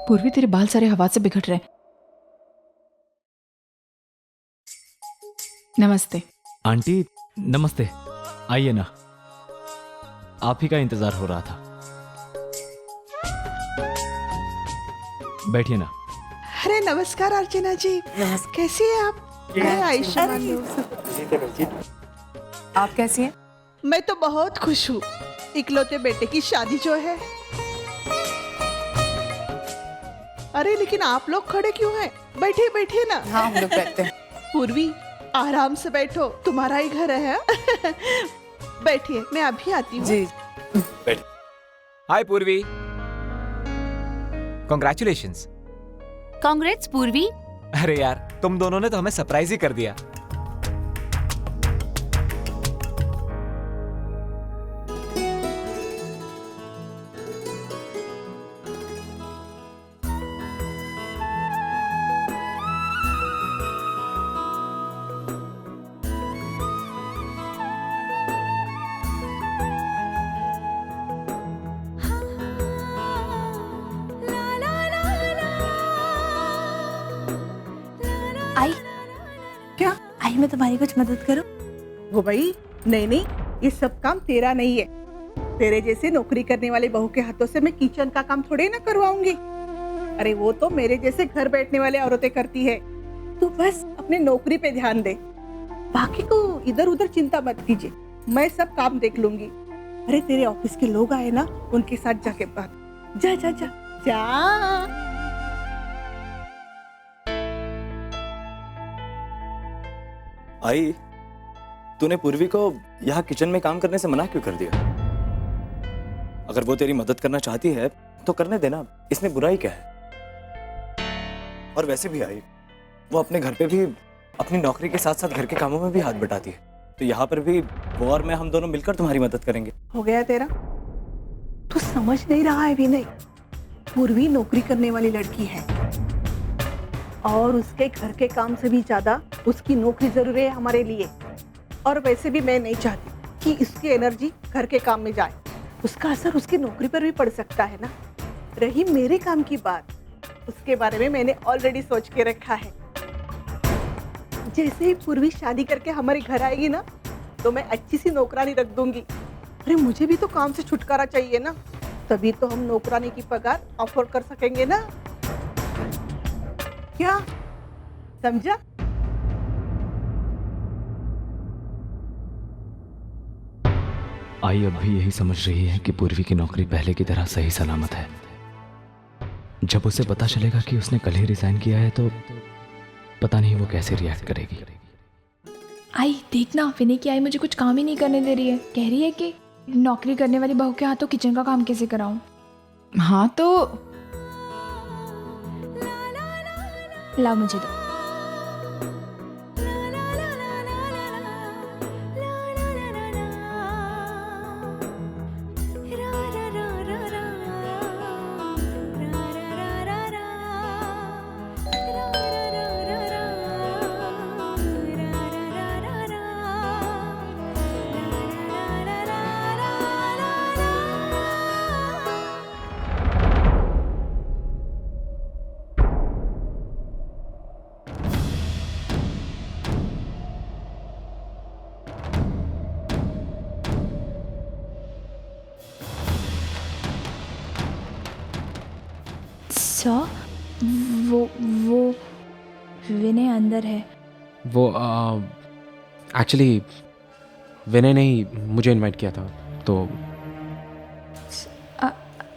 पूर्वी तेरे बाल सारे हवा से बिखर रहे हैं। नमस्ते आंटी नमस्ते, आइए ना, आप ही का इंतजार हो रहा था। बैठिए ना। अरे नमस्कार अर्चना जी, कैसी हैं आप? मैं आयुष्मा मानू। आप कैसी हैं? मैं तो बहुत खुश हूँ, इकलौते बेटे की शादी जो है। अरे लेकिन आप लोग खड़े क्यों हैं? बैठिए बैठिए ना। हाँ हम लोग बैठते हैं। पूर्वी आराम से बैठो, तुम्हारा ही घर है। बैठिए, मैं अभी आती हूँ। जी हाय पूर्वी, कॉन्ग्रेचुलेशंस। कांग्रेट्स पूर्वी। अरे यार, तुम दोनों ने तो हमें सरप्राइज ही कर दिया। आई क्या? आई मैं तुम्हारी कुछ मदद करूं? वो भाई, नहीं नहीं, ये सब काम तेरा नहीं है। तेरे जैसे नौकरी करने वाले बहू के हाथों से मैं किचन का काम थोड़े ना करवाऊंगी। अरे वो तो मेरे जैसे घर बैठने वाले औरतें करती है। तू बस अपने नौकरी पे ध्यान दे, बाकी को इधर उधर चिंता मत कीजिए, मैं सब काम देख लूंगी। अरे तेरे ऑफिस के लोग आए ना, उनके साथ जाके बात। जा जा जा जा। आई, तूने पूर्वी को यहाँ किचन में काम करने से मना क्यों कर दिया? अगर वो तेरी मदद करना चाहती है तो करने देना, इसमें बुराई क्या है? और वैसे भी आई, वो अपने घर पे भी अपनी नौकरी के साथ साथ घर के कामों में भी हाथ बटाती है, तो यहाँ पर भी वो और मैं, हम दोनों मिलकर तुम्हारी मदद करेंगे। हो गया तेरा? तू समझ नहीं रहा है भी नहीं। पूर्वी नौकरी करने वाली लड़की है और उसके घर के काम से भी ज्यादा उसकी नौकरी जरूरी है हमारे लिए। और वैसे भी मैं नहीं चाहती कि इसकी एनर्जी घर के काम में जाए, उसका असर उसकी नौकरी पर भी पड़ सकता है ना। रही मेरे काम की बात, उसके बारे में मैंने ऑलरेडी सोच के रखा है। जैसे ही पूर्वी शादी करके हमारे घर आएगी ना, तो मैं अच्छी सी नौकरानी रख दूंगी। अरे मुझे भी तो काम से छुटकारा चाहिए ना, तभी तो हम नौकरानी की पगार अफोर्ड कर सकेंगे ना। क्या समझा? आई अब भी यही समझ रही है कि पूर्वी की नौकरी पहले की तरह सही सलामत है। जब उसे पता चलेगा कि उसने कल ही रिजाइन किया है तो पता नहीं वो कैसे रिएक्ट करेगी। आई देखना, विनय की आई मुझे कुछ काम ही नहीं करने दे रही है। कह रही है कि नौकरी करने वाली बहू के हाथों किचन का काम कैसे कराऊं। हाँ तो लाओ मुझे दो। वो विनय अंदर है। वो एक्चुअली विनय ने ही मुझे इनवाइट किया था, तो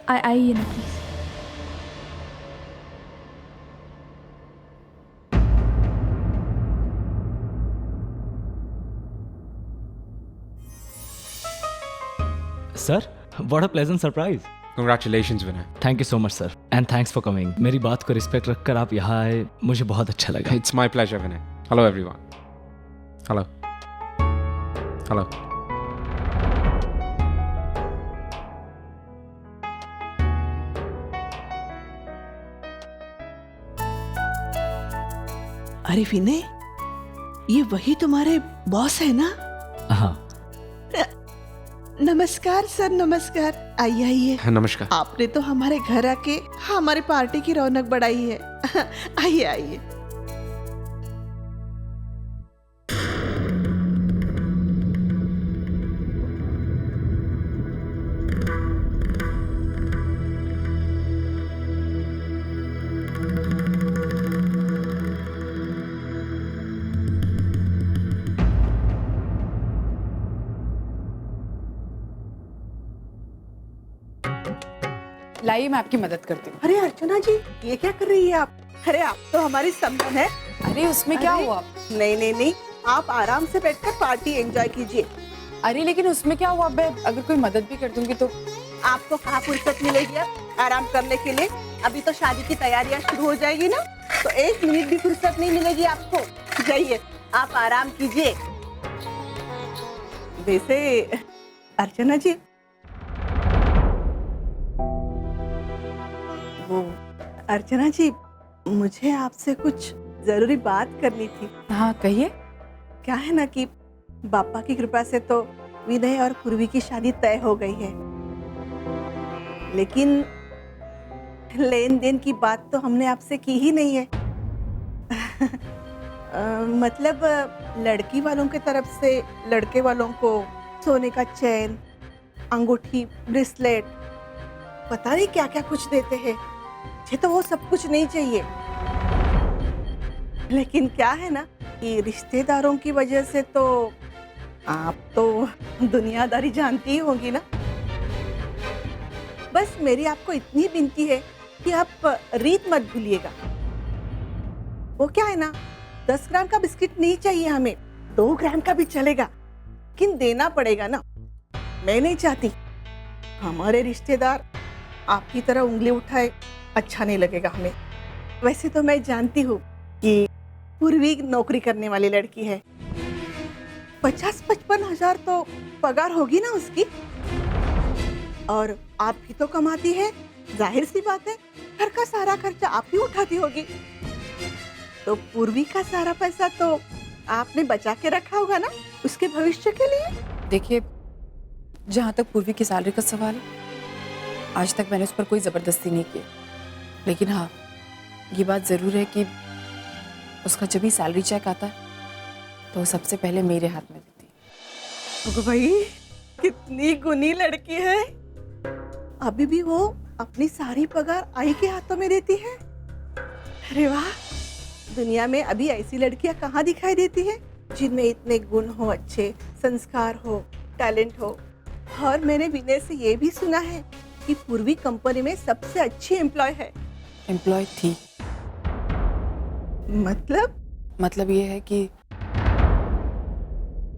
आइए ना please. Sir, what a pleasant surprise. Congratulations Vinay. Thank you so much sir, and thanks for coming. मेरी बात को रिस्पेक्ट रखकर आप यहाँ आए, मुझे बहुत अच्छा लगा। It's my pleasure Vinay. Hello everyone. Hello hello. अरे विनय, ये वही तुम्हारे बॉस है ना? हाँ। नमस्कार सर, नमस्कार। आइए आइए। नमस्कार। आपने तो हमारे घर आके हमारी पार्टी की रौनक बढ़ाई है। आइए आइए। लाइए मैं आपकी मदद करती हूँ। अरे अर्चना जी, ये क्या कर रही है आप? अरे आप तो हमारी समधन है। अरे उसमें क्या अरे, हुआ? नहीं नहीं नहीं, आप आराम से बैठकर पार्टी एंजॉय कीजिए। अरे लेकिन उसमें क्या हुआ? मैं अगर कोई मदद भी कर दूंगी तो। आपको कहाँ फुर्सत मिलेगी अब आराम करने के लिए? अभी तो शादी की तैयारियां शुरू हो जाएगी ना, तो 1 मिनट भी फुर्सत नहीं मिलेगी आपको। जाइए, आप आराम कीजिए। वैसे अर्चना जी, वो अर्चना जी, मुझे आपसे कुछ जरूरी बात करनी थी। हाँ कहिए। क्या है ना कि बापा की कृपा से तो विनय और पूर्वी की शादी तय हो गई है, लेकिन लेन देन की बात तो हमने आपसे की ही नहीं है। मतलब लड़की वालों के तरफ से लड़के वालों को सोने का चैन, अंगूठी, ब्रेसलेट, पता नहीं क्या क्या कुछ देते हैं। मुझे तो वो सब कुछ नहीं चाहिए, लेकिन क्या है ना कि रिश्तेदारों की वजह से तो आप तो दुनियादारी जानती ही होंगी ना। बस मेरी आपको इतनी विनती है कि आप रीत मत भूलिएगा। वो क्या है ना, 10 ग्राम का बिस्किट नहीं चाहिए हमें, 2 ग्राम का भी चलेगा, लेकिन देना पड़ेगा ना। मैं नहीं चाहती हमारे रिश्तेदार आपकी तरह उंगली उठाए, अच्छा नहीं लगेगा हमें। वैसे तो मैं जानती हूँ कि पूर्वी नौकरी करने वाली लड़की है, 50-55 हजार तो पगार होगी ना उसकी, और आप भी तो कमाती है, जाहिर सी बात है घर का सारा खर्चा आप ही उठाती होगी, तो पूर्वी का सारा पैसा तो आपने बचा के रखा होगा ना उसके भविष्य के लिए। देखिए, जहाँ तक पूर्वी की सैलरी का सवाल है, आज तक मैंने उस पर कोई जबरदस्ती नहीं की, लेकिन हाँ ये बात जरूर है कि उसका जब भी सैलरी चेक आता है तो वो सबसे पहले मेरे हाथ में देती है। ओह भाई, कितनी गुनी लड़की है। अभी भी वो अपनी सारी पगार आई के हाथों में देती है। अरे वाह, दुनिया में अभी ऐसी लड़कियां कहाँ दिखाई देती है जिनमें इतने गुण हो, अच्छे संस्कार हो, टैलेंट हो। और मैंने विनय से ये भी सुना है कि पूर्वी कंपनी में सबसे अच्छी एम्प्लॉय है। एम्प्लॉय थी। मतलब ये है कि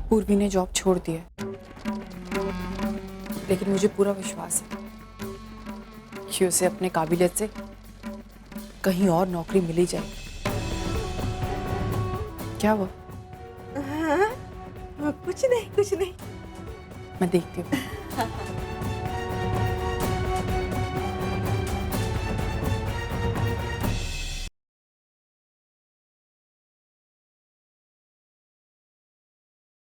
पूर्वी ने जॉब छोड़ दिया है, लेकिन मुझे पूरा विश्वास है कि उसे अपने काबिलियत से कहीं और नौकरी मिल ही जाएगी। क्या हुआ? हाँ, कुछ नहीं कुछ नहीं। मैं देखती हूँ।